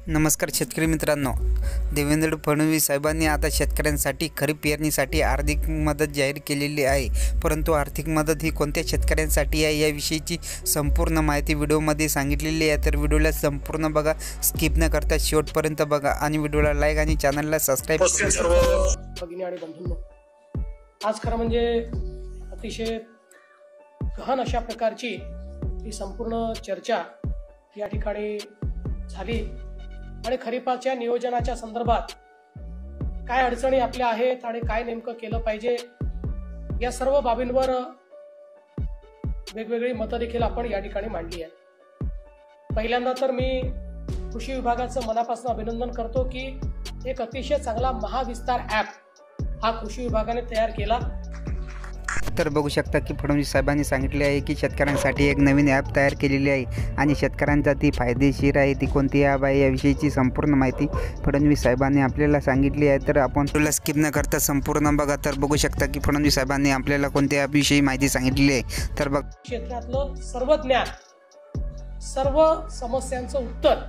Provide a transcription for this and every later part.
नमस्कार शेतकरी मित्रांनो, देवेंद्र फडणवीस साहेबांनी आता शेतकऱ्यांसाठी खरीप पेरणीसाठी आर्थिक मदत जाहीर केलेली आहे। परंतु आर्थिक मदत ही कोणत्या शेतकऱ्यांसाठी आहे याविषयीची संपूर्ण माहिती व्हिडिओमध्ये सांगितलेली आहे। तर व्हिडिओला संपूर्ण बघा, स्किप न करता शेवटपर्यंत बघा आणि व्हिडिओला लाईक आणि चॅनलला सबस्क्राइब करा। सर्व भगिनी आणि बंधूंनो, आज खरं म्हणजे अतिशय गहन अशा प्रकारची ही संपूर्ण चर्चा या ठिकाणी झाली आणि खरीपाच्या नियोजनाच्या संदर्भात काय अडचणी आपल्या आहेत आणि काय नेमकं केलं पाहिजे या सर्व बाबींवर वेगवेगळी मतं देखील आपण या ठिकाणी मांडली आहेत। पहिल्यांदा तर मी कृषी विभागाचं मनापासून अभिनंदन करतो की एक अतिशय चांगला महाविस्तार ॲप हा कृषी विभागाने तयार केला। तर बघू शकता की फडणवीस साहेबांनी सांगितले आहे की शेतकऱ्यांसाठी एक नवीन ॲप तयार केलेली आहे आणि शेतकऱ्यांचा ती फायदेशीर आहे, ती कोणती ॲप आहे याविषयीची संपूर्ण माहिती फडणवीस साहेबांनी आपल्याला सांगितली आहे। तर आपण तुला स्किप न करता संपूर्ण बघा। तर बघू शकता की फडणवीस साहेबांनी आपल्याला कोणत्या ॲपविषयी माहिती सांगितली आहे। तर बघ, क्षेत्रातलं सर्व ज्ञान, सर्व समस्यांचं उत्तर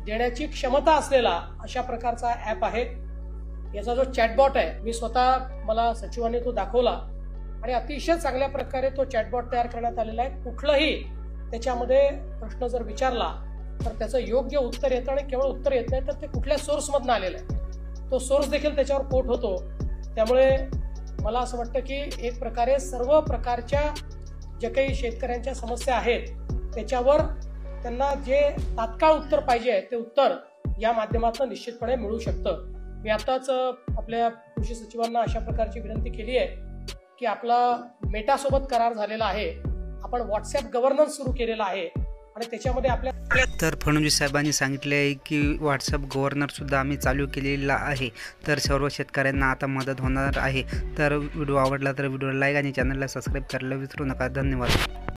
देण्याची क्षमता असलेला अशा प्रकारचा ॲप आहे। याचा जो चॅटबॉट आहे, मी स्वतः मला सचिवांनी तो दाखवला आणि अतिशय चांगल्या प्रकारे तो चॅटबॉट तयार करण्यात आलेला आहे। कुठलाही त्याच्यामध्ये प्रश्न जर विचारला तर त्याचं योग्य उत्तर येतं आणि केवळ उत्तर येत नाही तर ते कुठल्या सोर्समधून आलेलं आहे तो सोर्स देखील त्याच्यावर कोट होतो। त्यामुळे मला असं वाटतं की एक प्रकारे सर्व प्रकारच्या जे काही शेतकऱ्यांच्या समस्या आहेत त्याच्यावर त्यांना जे तात्काळ उत्तर पाहिजे ते उत्तर या माध्यमातून निश्चितपणे मिळू शकतं। मी आताच आपल्या कृषी सचिवांना अशा प्रकारची विनंती केली आहे की आपला मेटासोबत करार झालेला आहे, आपण व्हॉट्सअप गव्हर्नन्स सुरू केलेला आहे आणि त्याच्यामध्ये आपल्या तर फडणवीस साहेबांनी सांगितले आहे की व्हॉट्सअप गव्हर्नर सुद्धा आम्ही चालू केलेला आहे। तर सर्व शेतकऱ्यांना आता मदत होणार आहे। तर व्हिडिओ आवडला तर व्हिडिओला लाईक आणि चॅनलला सबस्क्राईब करायला विसरू नका। धन्यवाद।